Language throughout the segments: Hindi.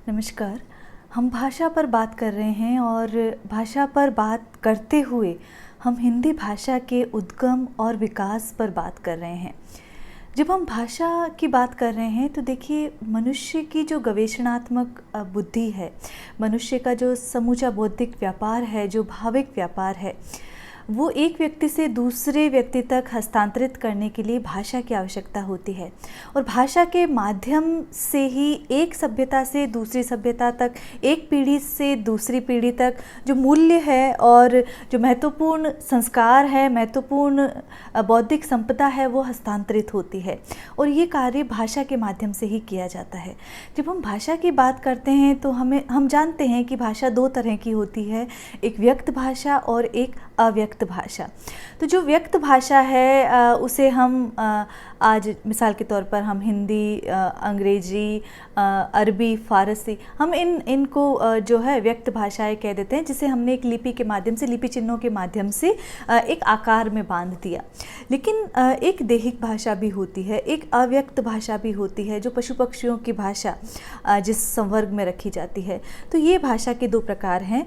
नमस्कार। हम भाषा पर बात कर रहे हैं और भाषा पर बात करते हुए हम हिंदी भाषा के उद्गम और विकास पर बात कर रहे हैं। जब हम भाषा की बात कर रहे हैं तो देखिए, मनुष्य की जो गवेषणात्मक बुद्धि है, मनुष्य का जो समूचा बौद्धिक व्यापार है, जो भाविक व्यापार है, वो एक व्यक्ति से दूसरे व्यक्ति तक हस्तांतरित करने के लिए भाषा की आवश्यकता होती है। और भाषा के माध्यम से ही एक सभ्यता से दूसरी सभ्यता तक, एक पीढ़ी से दूसरी पीढ़ी तक जो मूल्य है और जो महत्वपूर्ण संस्कार है, महत्वपूर्ण बौद्धिक संपदा है, वो हस्तांतरित होती है। और ये कार्य भाषा के माध्यम से ही किया जाता है। जब हम भाषा की बात करते हैं तो हम जानते हैं कि भाषा दो तरह की होती है, एक व्यक्त भाषा और एक अव्यक्त भाषा। तो जो व्यक्त भाषा है उसे हम आज मिसाल के तौर पर हम हिंदी, अंग्रेजी, अरबी, फ़ारसी, हम इनको जो है व्यक्त भाषाएं कह देते हैं, जिसे हमने एक लिपि के माध्यम से, लिपि चिन्हों के माध्यम से एक आकार में बांध दिया। लेकिन एक देहिक भाषा भी होती है, एक अव्यक्त भाषा भी होती है, जो पशु पक्षियों की भाषा जिस संवर्ग में रखी जाती है। तो ये भाषा के दो प्रकार हैं।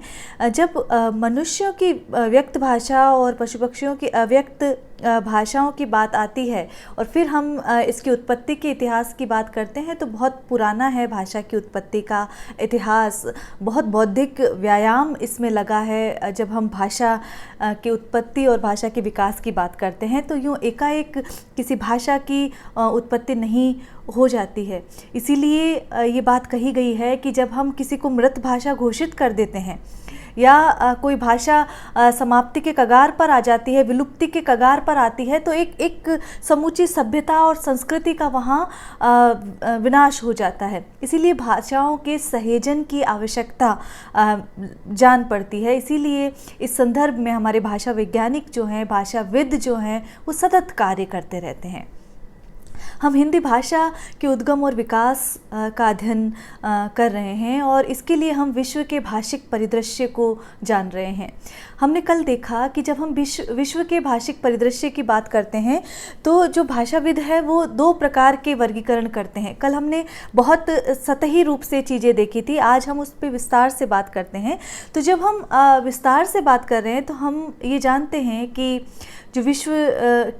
जब मनुष्यों की व्यक्त भाषा और पशु पक्षियों की अव्यक्त भाषाओं की बात आती है और फिर हम इसकी उत्पत्ति के इतिहास की बात करते हैं, तो बहुत पुराना है भाषा की उत्पत्ति का इतिहास। बहुत बौद्धिक व्यायाम इसमें लगा है। जब हम भाषा की उत्पत्ति और भाषा के विकास की बात करते हैं तो यूँ एकाएक किसी भाषा की उत्पत्ति नहीं हो जाती है। इसीलिए ये बात कही गई है कि जब हम किसी को मृत भाषा घोषित कर देते हैं या कोई भाषा समाप्ति के कगार पर आ जाती है, विलुप्ति के कगार पर आती है, तो एक समूची सभ्यता और संस्कृति का वहाँ विनाश हो जाता है। इसीलिए भाषाओं के सहेजन की आवश्यकता जान पड़ती है। इसीलिए इस संदर्भ में हमारे भाषा वैज्ञानिक जो हैं, भाषाविद जो हैं, वो सतत कार्य करते रहते हैं। हम हिंदी भाषा के उद्गम और विकास का अध्ययन कर रहे हैं और इसके लिए हम विश्व के भाषिक परिदृश्य को जान रहे हैं। हमने कल देखा कि जब हम विश्व के भाषिक परिदृश्य की बात करते हैं तो जो भाषाविद है वो दो प्रकार के वर्गीकरण करते हैं। कल हमने बहुत सतही रूप से चीज़ें देखी थी, आज हम उस पर विस्तार से बात करते हैं। तो जब हम विस्तार से बात कर रहे हैं तो हम ये जानते हैं कि जो विश्व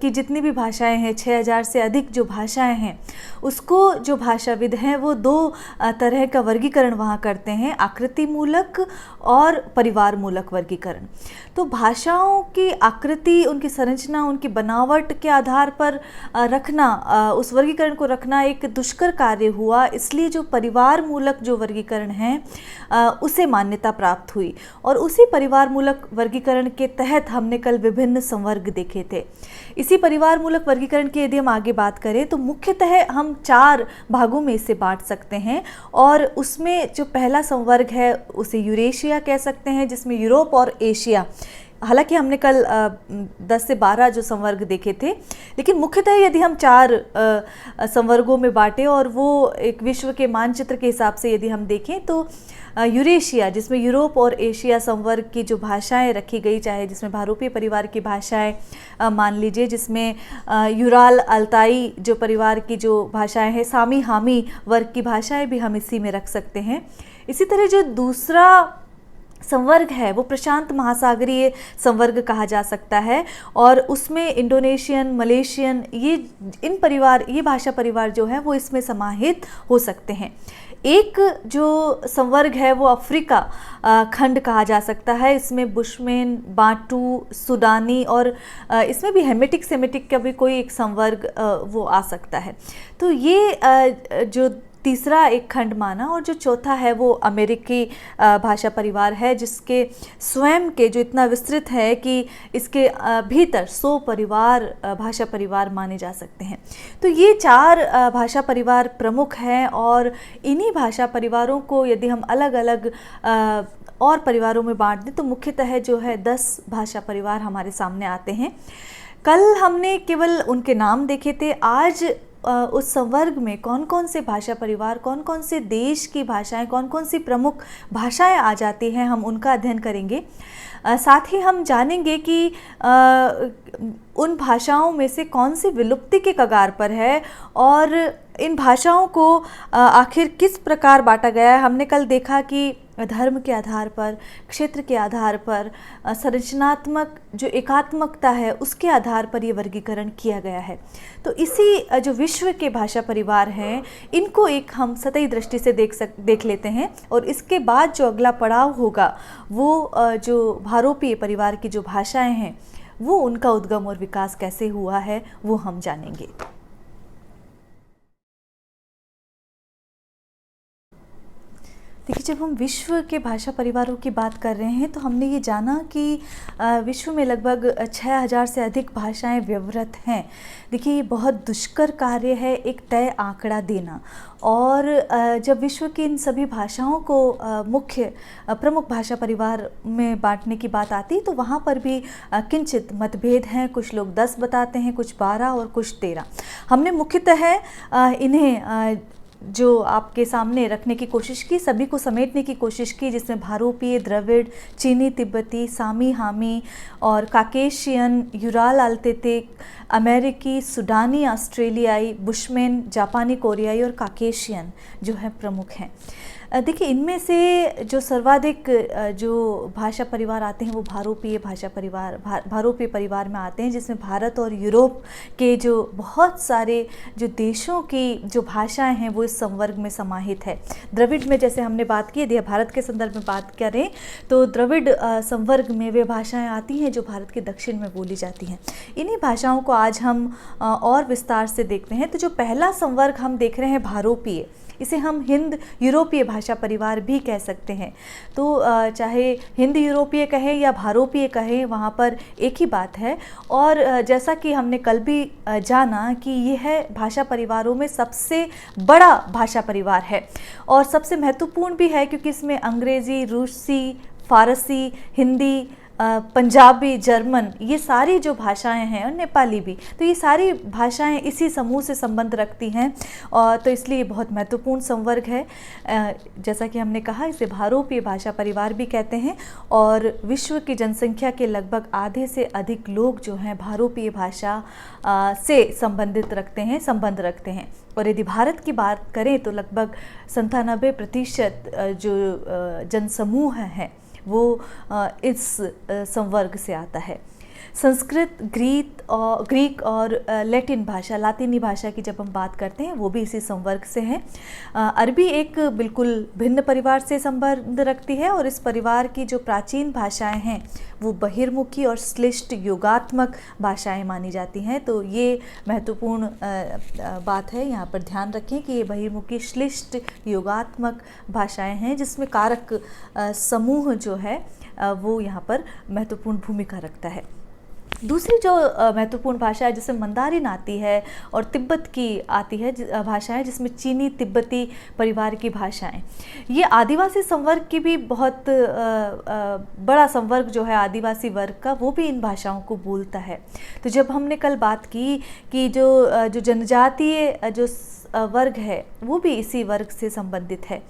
की जितनी भी भाषाएं हैं, 6000 से अधिक जो भाषाएं हैं, उसको जो भाषाविद हैं वो दो तरह का वर्गीकरण वहाँ करते हैं, आकृति मूलक और परिवार मूलक वर्गीकरण। तो भाषाओं की आकृति, उनकी संरचना, उनकी बनावट के आधार पर रखना, उस वर्गीकरण को रखना एक दुष्कर कार्य हुआ। इसलिए जो परिवार मूलक जो वर्गीकरण है उसे मान्यता प्राप्त हुई और उसी परिवार मूलक वर्गीकरण के तहत हमने कल विभिन्न संवर्ग देखे थे। इसी परिवार मूलक वर्गीकरण की यदि हम आगे बात करें तो मुख्यतः हम 4 भागों में इसे बांट सकते हैं और उसमें जो पहला संवर्ग है उसे यूरेशिया कह सकते हैं, जिसमें यूरोप और एशिया, हालांकि हमने कल 10 से 12 जो संवर्ग देखे थे, लेकिन मुख्यतः यदि हम 4 संवर्गों में बांटें और वो एक विश्व के मानचित्र के हिसाब से यदि हम देखें तो यूरेशिया, जिसमें यूरोप और एशिया संवर्ग की जो भाषाएं रखी गई, चाहे जिसमें भारोपीय परिवार की भाषाएं मान लीजिए, जिसमें यूराल अल्ताई जो परिवार की जो भाषाएं हैं, सामी हामी वर्ग की भाषाएं भी हम इसी में रख सकते हैं। इसी तरह जो दूसरा संवर्ग है वो प्रशांत महासागरीय संवर्ग कहा जा सकता है और उसमें इंडोनेशियन, मलेशियन, ये भाषा परिवार जो है वो इसमें समाहित हो सकते हैं। एक जो संवर्ग है वो अफ्रीका खंड कहा जा सकता है। इसमें बुशमेन, बांटू, सुडानी और इसमें भी हेमेटिक सेमेटिक का भी कोई एक संवर्ग वो आ सकता है। तो ये जो तीसरा एक खंड माना और जो चौथा है वो अमेरिकी भाषा परिवार है, जिसके स्वयं के जो इतना विस्तृत है कि इसके भीतर 100 परिवार भाषा परिवार माने जा सकते हैं। तो ये 4 भाषा परिवार प्रमुख हैं और इन्हीं भाषा परिवारों को यदि हम अलग अलग और परिवारों में बांट दें तो मुख्यतः जो है 10 भाषा परिवार हमारे सामने आते हैं। कल हमने केवल उनके नाम देखे थे। आज उस संवर्ग में कौन कौन से भाषा परिवार, कौन कौन से देश की भाषाएं, कौन कौन सी प्रमुख भाषाएं आ जाती हैं, हम उनका अध्ययन करेंगे। साथ ही हम जानेंगे कि उन भाषाओं में से कौन सी विलुप्ति के कगार पर है और इन भाषाओं को आखिर किस प्रकार बांटा गया है। हमने कल देखा कि धर्म के आधार पर, क्षेत्र के आधार पर, संरचनात्मक जो एकात्मकता है उसके आधार पर ये वर्गीकरण किया गया है। तो इसी जो विश्व के भाषा परिवार हैं इनको एक हम सतही दृष्टि से देख लेते हैं और इसके बाद जो अगला पड़ाव होगा वो जो भारोपीय परिवार की जो भाषाएं हैं वो उनका उद्गम और विकास कैसे हुआ है वो हम जानेंगे। देखिए, जब हम विश्व के भाषा परिवारों की बात कर रहे हैं तो हमने ये जाना कि विश्व में लगभग 6000 से अधिक भाषाएं व्यवहृत हैं। देखिए, ये बहुत दुष्कर कार्य है एक तय आंकड़ा देना। और जब विश्व की इन सभी भाषाओं को मुख्य प्रमुख भाषा परिवार में बांटने की बात आती तो वहाँ पर भी किंचित मतभेद हैं। कुछ लोग 10 बताते हैं, कुछ 12 और कुछ 13। हमने मुख्यतः इन्हें जो आपके सामने रखने की कोशिश की, सभी को समेटने की कोशिश की, जिसमें भारोपीय, द्रविड़, चीनी तिब्बती, सामी हामी और काकेशियन, यूराल अल्तेतिक, अमेरिकी, सुडानी, ऑस्ट्रेलियाई, बुशमैन, जापानी कोरियाई और काकेशियन जो है प्रमुख हैं। देखिए, इनमें से जो सर्वाधिक जो भाषा परिवार आते हैं वो भारोपीय भाषा परिवार भारोपीय परिवार में आते हैं, जिसमें भारत और यूरोप के जो बहुत सारे जो देशों की जो भाषाएं हैं वो इस संवर्ग में समाहित है। द्रविड़ में जैसे हमने बात की, यदि भारत के संदर्भ में बात करें तो द्रविड़ संवर्ग में वे भाषाएं आती हैं जो भारत के दक्षिण में बोली जाती हैं। इन्हीं भाषाओं को आज हम और विस्तार से देखते हैं। तो जो पहला संवर्ग हम देख रहे हैं भारोपीय, इसे हम हिंद यूरोपीय भाषा परिवार भी कह सकते हैं। तो चाहे हिंद यूरोपीय कहें या भारोपीय कहें, वहाँ पर एक ही बात है। और जैसा कि हमने कल भी जाना कि यह भाषा परिवारों में सबसे बड़ा भाषा परिवार है और सबसे महत्वपूर्ण भी है, क्योंकि इसमें अंग्रेज़ी, रूसी, फ़ारसी, हिंदी, पंजाबी, जर्मन, ये सारी जो भाषाएं हैं और नेपाली भी, तो ये सारी भाषाएं इसी समूह से संबंध रखती हैं और तो इसलिए बहुत महत्वपूर्ण संवर्ग है। जैसा कि हमने कहा, इसे भारोपीय भाषा परिवार भी कहते हैं और विश्व की जनसंख्या के लगभग आधे से अधिक लोग जो हैं भारोपीय भाषा से संबंध रखते हैं। और यदि भारत की बात करें तो लगभग 97% जो जनसमूह है वो इस संवर्ग से आता है। संस्कृत, ग्रीक और लैटिन भाषा, लातिनी भाषा की जब हम बात करते हैं वो भी इसी संवर्ग से हैं। अरबी एक बिल्कुल भिन्न परिवार से संबंध रखती है और इस परिवार की जो प्राचीन भाषाएं हैं वो बहिर्मुखी और श्लिष्ट योगात्मक भाषाएं मानी जाती हैं। तो ये महत्वपूर्ण बात है, यहाँ पर ध्यान रखें कि ये बहिर्मुखी श्लिष्ट योगात्मक भाषाएं हैं जिसमें कारक समूह जो है वो यहाँ पर महत्वपूर्ण भूमिका रखता है। दूसरी जो महत्वपूर्ण भाषा है जिसमें मंदारिन आती है और तिब्बत की आती है भाषाएं, जिसमें चीनी तिब्बती परिवार की भाषाएं। ये आदिवासी संवर्ग की भी बहुत बड़ा संवर्ग जो है आदिवासी वर्ग का, वो भी इन भाषाओं को बोलता है। तो जब हमने कल बात की कि जो जनजातीय जो वर्ग है वो भी इसी वर्ग से संबंधित है।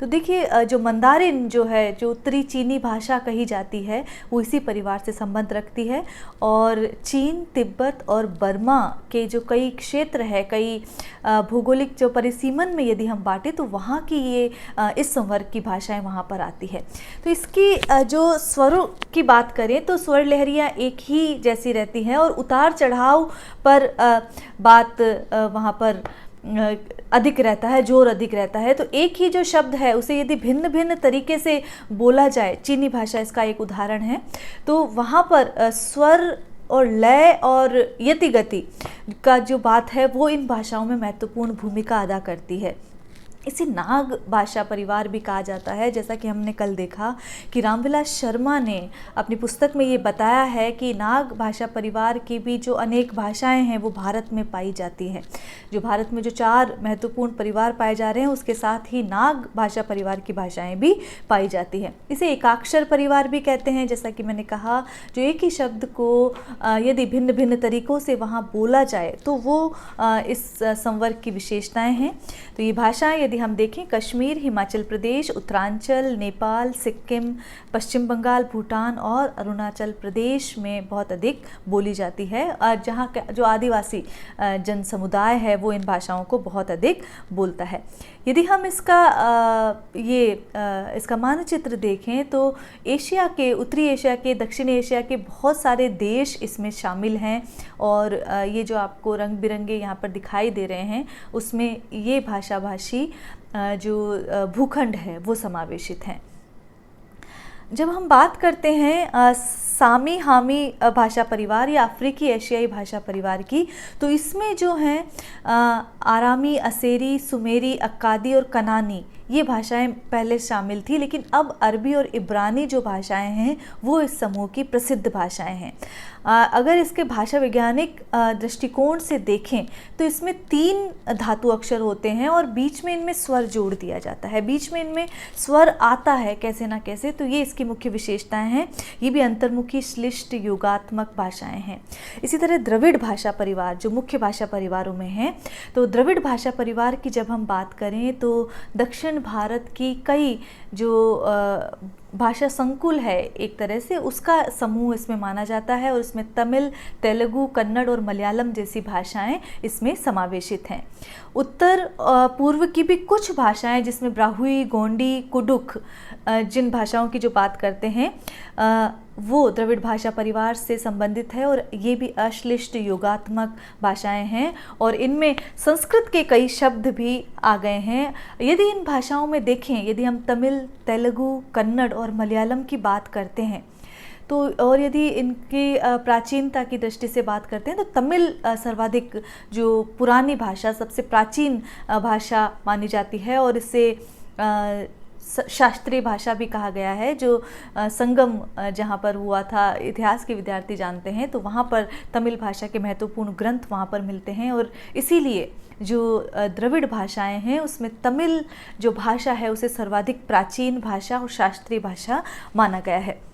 तो देखिए, जो मंदारिन जो है, जो उत्तरी चीनी भाषा कही जाती है, वो इसी परिवार से संबंध रखती है। और चीन, तिब्बत और बर्मा के जो कई क्षेत्र है, कई भौगोलिक जो परिसीमन में यदि हम बांटें तो वहाँ की ये इस संवर्ग की भाषाएं वहाँ पर आती है। तो इसकी जो स्वरों की बात करें तो स्वर लहरियाँ एक ही जैसी रहती हैं और उतार चढ़ाव पर बात वहाँ पर अधिक रहता है, जोर अधिक रहता है। तो एक ही जो शब्द है उसे यदि भिन्न भिन्न तरीके से बोला जाए, चीनी भाषा इसका एक उदाहरण है, तो वहाँ पर स्वर और लय और यति गति का जो बात है वो इन भाषाओं में महत्वपूर्ण भूमिका अदा करती है। इसे नाग भाषा परिवार भी कहा जाता है। जैसा कि हमने कल देखा कि रामविलास शर्मा ने अपनी पुस्तक में ये बताया है कि नाग भाषा परिवार की भी जो अनेक भाषाएं हैं वो भारत में पाई जाती हैं। जो भारत में जो 4 महत्वपूर्ण परिवार पाए जा रहे हैं उसके साथ ही नाग भाषा परिवार की भाषाएं भी पाई जाती हैं। इसे एकाक्षर परिवार भी कहते हैं। जैसा कि मैंने कहा, जो एक ही शब्द को यदि भिन्न भिन्न तरीक़ों से वहाँ बोला जाए तो वो इस संवर्ग की विशेषताएँ हैं। तो ये भाषाएँ यदि यदि हम देखें, कश्मीर, हिमाचल प्रदेश, उत्तरांचल, नेपाल, सिक्किम, पश्चिम बंगाल, भूटान और अरुणाचल प्रदेश में बहुत अधिक बोली जाती है। और जहाँ का जो आदिवासी जन समुदाय है वो इन भाषाओं को बहुत अधिक बोलता है। यदि हम इसका मानचित्र देखें तो एशिया के, उत्तरी एशिया के, दक्षिण एशिया के बहुत सारे देश इसमें शामिल हैं और ये जो आपको रंग बिरंगे यहाँ पर दिखाई दे रहे हैं उसमें ये भाषी जो भूखंड है वो समावेशित हैं। जब हम बात करते हैं सामी हामी भाषा परिवार या अफ्रीकी एशियाई भाषा परिवार की, तो इसमें जो हैं आरामी, असेरी, सुमेरी, अक्कादी और कनानी ये भाषाएं पहले शामिल थी, लेकिन अब अरबी और इब्रानी जो भाषाएं हैं वो इस समूह की प्रसिद्ध भाषाएं हैं। अगर इसके भाषा वैज्ञानिक दृष्टिकोण से देखें तो इसमें 3 धातु अक्षर होते हैं और बीच में इनमें स्वर जोड़ दिया जाता है, बीच में इनमें स्वर आता है कैसे ना कैसे, तो ये इसकी मुख्य विशेषताएं हैं। ये भी अंतर्मुखी, श्लिष्ट, योगात्मक भाषाएं हैं। इसी तरह द्रविड़ भाषा परिवार जो मुख्य भाषा परिवारों में है, तो द्रविड़ भाषा परिवार की जब हम बात करें तो दक्षिण भारत की कई जो भाषा संकुल है एक तरह से, उसका समूह इसमें माना जाता है और इसमें तमिल, तेलुगु, कन्नड़ और मलयालम जैसी भाषाएं इसमें समावेशित हैं। उत्तर पूर्व की भी कुछ भाषाएं जिसमें ब्राहुई, गोंडी, कुडुख जिन भाषाओं की जो बात करते हैं वो द्रविड़ भाषा परिवार से संबंधित है और ये भी अश्लिष्ट योगात्मक भाषाएं हैं और इनमें संस्कृत के कई शब्द भी आ गए हैं। यदि इन भाषाओं में देखें, यदि हम तमिल, तेलुगु, कन्नड़ और मलयालम की बात करते हैं तो, और यदि इनकी प्राचीनता की दृष्टि से बात करते हैं तो तमिल सर्वाधिक जो पुरानी भाषा, सबसे प्राचीन भाषा मानी जाती है और इसे शास्त्रीय भाषा भी कहा गया है। जो संगम जहाँ पर हुआ था, इतिहास के विद्यार्थी जानते हैं, तो वहाँ पर तमिल भाषा के महत्वपूर्ण ग्रंथ वहाँ पर मिलते हैं और इसीलिए जो द्रविड़ भाषाएं हैं उसमें तमिल जो भाषा है उसे सर्वाधिक प्राचीन भाषा और शास्त्रीय भाषा माना गया है।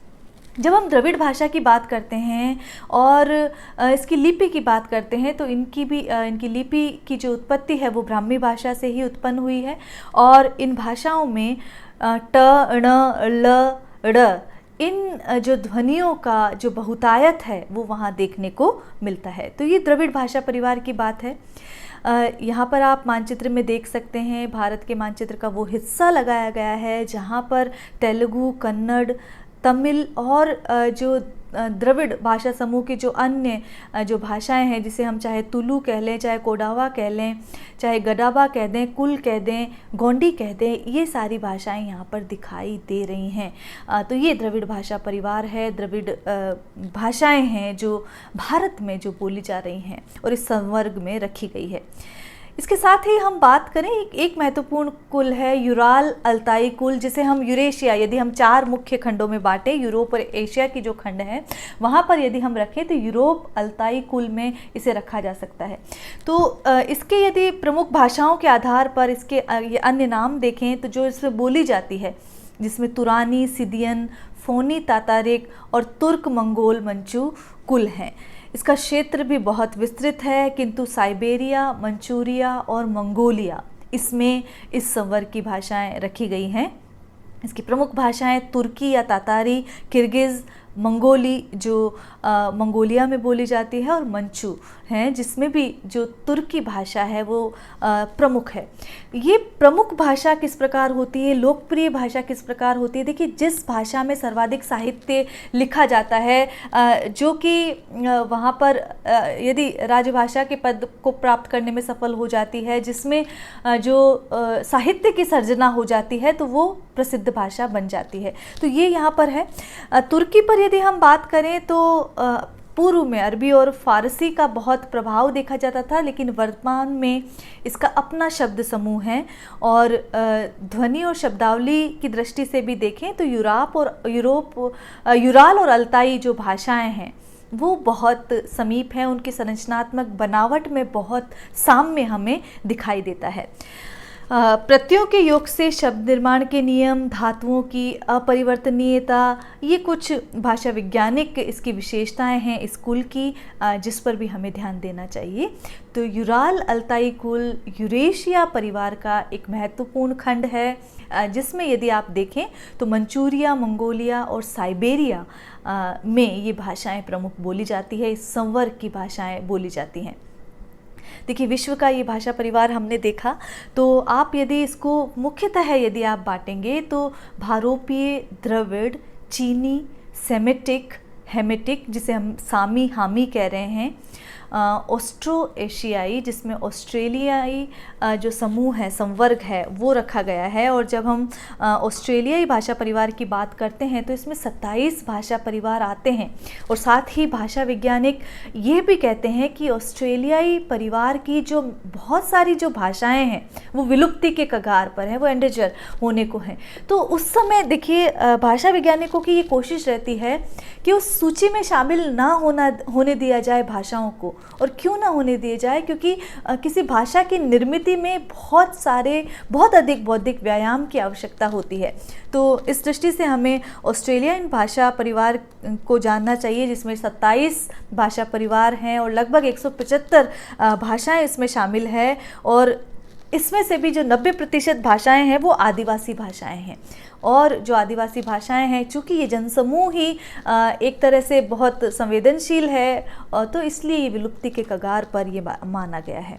जब हम द्रविड़ भाषा की बात करते हैं और इसकी लिपि की बात करते हैं तो इनकी लिपि की जो उत्पत्ति है वो ब्राह्मी भाषा से ही उत्पन्न हुई है और इन भाषाओं में ट, ण, ल, ड़ इन जो ध्वनियों का जो बहुतायत है वो वहाँ देखने को मिलता है। तो ये द्रविड़ भाषा परिवार की बात है। यहाँ पर आप मानचित्र में देख सकते हैं, भारत के मानचित्र का वो हिस्सा लगाया गया है जहाँ पर तेलुगु, कन्नड़, तमिल और जो द्रविड़ भाषा समूह की जो अन्य जो भाषाएं हैं, जिसे हम चाहे तुलु कह लें, चाहे कोडावा कह लें, चाहे गडाबा कह दें, कुल कह दें, गोंडी कह दें, ये सारी भाषाएं यहाँ पर दिखाई दे रही हैं। तो ये द्रविड़ भाषा परिवार है, द्रविड़ भाषाएं हैं जो भारत में जो बोली जा रही हैं और इस संवर्ग में रखी गई है। इसके साथ ही हम बात करें, एक महत्वपूर्ण कुल है यूराल अल्ताई कुल, जिसे हम यूरेशिया, यदि हम 4 मुख्य खंडों में बांटे, यूरोप और एशिया की जो खंड है वहाँ पर यदि हम रखें तो यूरोप अल्ताई कुल में इसे रखा जा सकता है। तो इसके यदि प्रमुख भाषाओं के आधार पर इसके ये अन्य नाम देखें तो जो इसमें बोली जाती है, जिसमें तुरानी, सिदियन, फोनी तातारिक और तुर्क मंगोल मंचू कुल हैं। इसका क्षेत्र भी बहुत विस्तृत है, किंतु साइबेरिया, मंचूरिया और मंगोलिया इसमें इस संवर्ग की भाषाएं रखी गई हैं। इसकी प्रमुख भाषाएं तुर्की या तातारी, किर्गिज़, मंगोली जो मंगोलिया में बोली जाती है और मंचू हैं जिसमें भी जो तुर्की भाषा है वो प्रमुख है। ये प्रमुख भाषा किस प्रकार होती है, लोकप्रिय भाषा किस प्रकार होती है? देखिए, जिस भाषा में सर्वाधिक साहित्य लिखा जाता है, जो कि वहाँ पर यदि राजभाषा के पद को प्राप्त करने में सफल हो जाती है, जिसमें जो साहित्य की सर्जना हो जाती है, तो वो प्रसिद्ध भाषा बन जाती है। तो ये यहाँ पर है। तुर्की पर यदि हम बात करें तो पूर्व में अरबी और फारसी का बहुत प्रभाव देखा जाता था, लेकिन वर्तमान में इसका अपना शब्द समूह है और ध्वनि और शब्दावली की दृष्टि से भी देखें तो यूराल और अल्ताई जो भाषाएं हैं वो बहुत समीप हैं, उनकी संरचनात्मक बनावट में बहुत साम्य हमें दिखाई देता है। प्रत्ययों के योग से शब्द निर्माण के नियम, धातुओं की अपरिवर्तनीयता, ये कुछ भाषा वैज्ञानिक इसकी विशेषताएं हैं इस कुल की, जिस पर भी हमें ध्यान देना चाहिए। तो यूराल अल्ताई कुल यूरेशिया परिवार का एक महत्वपूर्ण खंड है, जिसमें यदि आप देखें तो मंचूरिया, मंगोलिया और साइबेरिया में ये भाषाएं प्रमुख बोली जाती है, इस संवर्ग की भाषाएं बोली जाती हैं। देखिए, विश्व का ये भाषा परिवार हमने देखा, तो आप यदि इसको मुख्यतः यदि आप बांटेंगे तो भारोपीय, द्रविड़, चीनी, सेमेटिक, हेमेटिक जिसे हम सामी हामी कह रहे हैं, ऑस्ट्रो एशियाई जिसमें ऑस्ट्रेलियाई जो समूह है, संवर्ग है, वो रखा गया है। और जब हम ऑस्ट्रेलियाई भाषा परिवार की बात करते हैं तो इसमें 27 भाषा परिवार आते हैं। और साथ ही भाषा वैज्ञानिक ये भी कहते हैं कि ऑस्ट्रेलियाई परिवार की जो बहुत सारी जो भाषाएं हैं वो विलुप्ति के कगार पर हैं, वो एंडेजर होने को हैं। तो उस समय देखिए, भाषा वैज्ञानिकों की ये कोशिश रहती है कि उस सूची में शामिल ना होने दिया जाए भाषाओं को। और क्यों ना होने दिए जाए? क्योंकि किसी भाषा की निर्मिति में बहुत अधिक बौद्धिक व्यायाम की आवश्यकता होती है। तो इस दृष्टि से हमें ऑस्ट्रेलियन भाषा परिवार को जानना चाहिए, जिसमें 27 भाषा परिवार हैं और लगभग 175 भाषाएं इसमें शामिल है। और इसमें से भी जो 90% भाषाएं हैं वो आदिवासी भाषाएं हैं। और जो आदिवासी भाषाएं हैं, चूँकि ये जनसमूह ही एक तरह से बहुत संवेदनशील है, तो इसलिए ये विलुप्ति के कगार पर ये माना गया है।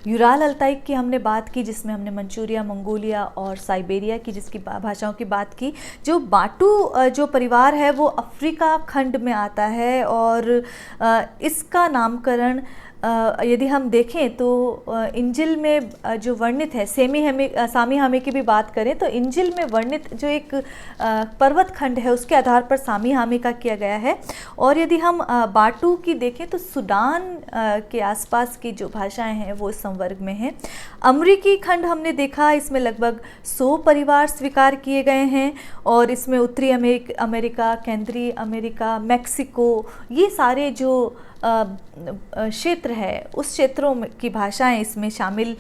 यूराल अल्ताई की हमने बात की, जिसमें हमने मंचूरिया, मंगोलिया और साइबेरिया की जिसकी भाषाओं की बात की। जो बाटू जो परिवार है वो अफ्रीका खंड में आता है। और इसका नामकरण यदि हम देखें तो इंजिल में जो वर्णित है, सामी हामी की भी बात करें तो इंजिल में वर्णित जो एक पर्वत खंड है उसके आधार पर सामी हामी का किया गया है। और यदि हम बाटू की देखें तो सूडान के आसपास की जो भाषाएं हैं वो इस संवर्ग में हैं। अमरीकी खंड हमने देखा, इसमें लगभग 100 परिवार स्वीकार किए गए हैं। और इसमें उत्तरी अमेरिका, केंद्रीय अमेरिका, मैक्सिको, ये सारे जो क्षेत्र है उस क्षेत्रों की भाषाएं इसमें शामिल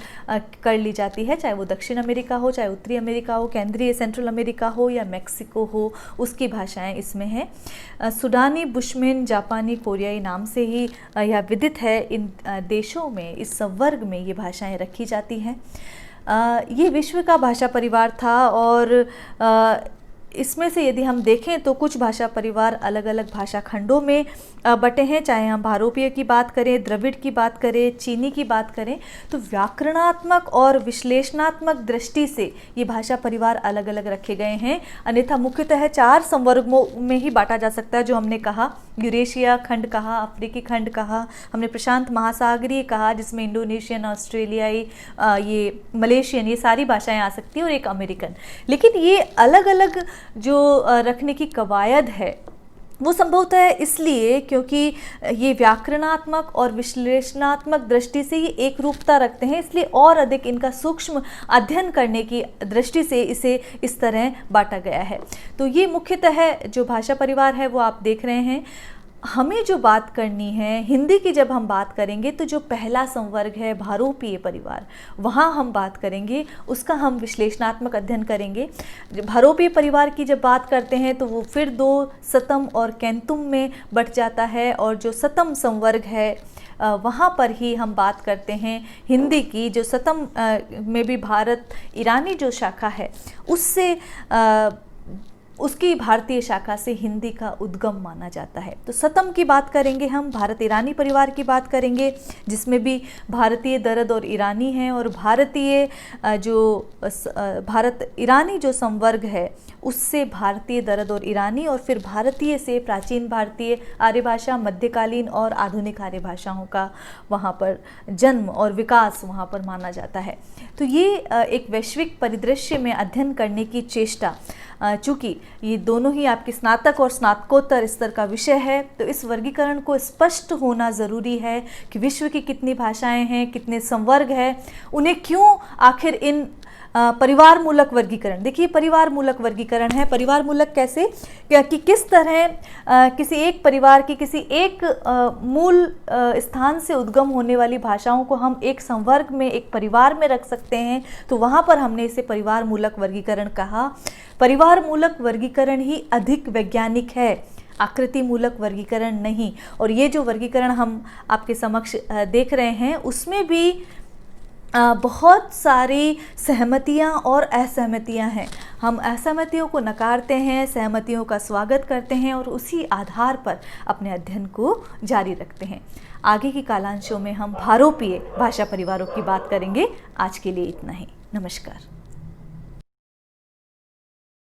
कर ली जाती है, चाहे वो दक्षिण अमेरिका हो, चाहे उत्तरी अमेरिका हो, केंद्रीय सेंट्रल अमेरिका हो या मैक्सिको हो, उसकी भाषाएं इसमें हैं। सुडानी, बुशमेन, जापानी, कोरियाई नाम से ही यह विदित है। इन देशों में, इस संवर्ग में ये भाषाएं रखी जाती हैं। ये विश्व का भाषा परिवार था। और इसमें से यदि हम देखें तो कुछ भाषा परिवार अलग अलग भाषा खंडों में बटे हैं, चाहे हम भारोपीय की बात करें, द्रविड़ की बात करें, चीनी की बात करें। तो व्याकरणात्मक और विश्लेषणात्मक दृष्टि से ये भाषा परिवार अलग अलग रखे गए हैं। अन्यथा मुख्यतः 4 संवर्गों में ही बांटा जा सकता है, जो हमने कहा। यूरेशिया खंड कहा, अफ्रीकी खंड कहा, हमने प्रशांत महासागरीय कहा जिसमें इंडोनेशियन, ऑस्ट्रेलियाई, ये मलेशियन, ये सारी भाषाएं आ सकती हैं, और एक अमेरिकन। लेकिन ये अलग अलग जो रखने की कवायद है वो संभवतः इसलिए क्योंकि ये व्याकरणात्मक और विश्लेषणात्मक दृष्टि से ये एक रूपता रखते हैं, इसलिए और अधिक इनका सूक्ष्म अध्ययन करने की दृष्टि से इसे इस तरह बांटा गया है। तो ये मुख्यतः जो भाषा परिवार है वो आप देख रहे हैं। हमें जो बात करनी है हिंदी की, जब हम बात करेंगे तो जो पहला संवर्ग है भारोपीय परिवार, वहाँ हम बात करेंगे, उसका हम विश्लेषणात्मक अध्ययन करेंगे। भारोपीय परिवार की जब बात करते हैं तो वो फिर 2 सतम और कैंतुम में बट जाता है। और जो सतम संवर्ग है वहाँ पर ही हम बात करते हैं हिंदी की। जो सतम में भी भारत ईरानी जो शाखा है उससे उसकी भारतीय शाखा से हिंदी का उद्गम माना जाता है। तो सतम की बात करेंगे हम, भारत ईरानी परिवार की बात करेंगे, जिसमें भी भारतीय, दरद और ईरानी हैं। और भारत ईरानी जो संवर्ग है उससे भारतीय, दरद और ईरानी, और फिर भारतीय से प्राचीन भारतीय, आर्य भाषा, मध्यकालीन और आधुनिक आर्य भाषाओं का वहाँ पर जन्म और विकास वहाँ पर माना जाता है। तो ये एक वैश्विक परिदृश्य में अध्ययन करने की चेष्टा, चूँकि ये दोनों ही आपके स्नातक और स्नातकोत्तर स्तर का विषय है, तो इस वर्गीकरण को स्पष्ट होना ज़रूरी है कि विश्व की कितनी भाषाएं हैं, कितने संवर्ग हैं, उन्हें क्यों आखिर इन परिवार मूलक वर्गीकरण। देखिए परिवार मूलक वर्गीकरण है। परिवार मूलक कैसे कि किस तरह किसी एक परिवार की किसी एक मूल स्थान से उद्गम होने वाली भाषाओं को हम एक संवर्ग में, एक परिवार में रख सकते हैं, तो वहाँ पर हमने इसे परिवार मूलक वर्गीकरण कहा। परिवार मूलक वर्गीकरण ही अधिक वैज्ञानिक है, आकृति मूलक वर्गीकरण नहीं। और ये जो वर्गीकरण हम आपके समक्ष देख रहे हैं उसमें भी बहुत सारी सहमतियां और असहमतियां हैं। हम असहमतियों को नकारते हैं, सहमतियों का स्वागत करते हैं और उसी आधार पर अपने अध्ययन को जारी रखते हैं। आगे की कालांशों में हम भारोपीय भाषा परिवारों की बात करेंगे। आज के लिए इतना ही। नमस्कार।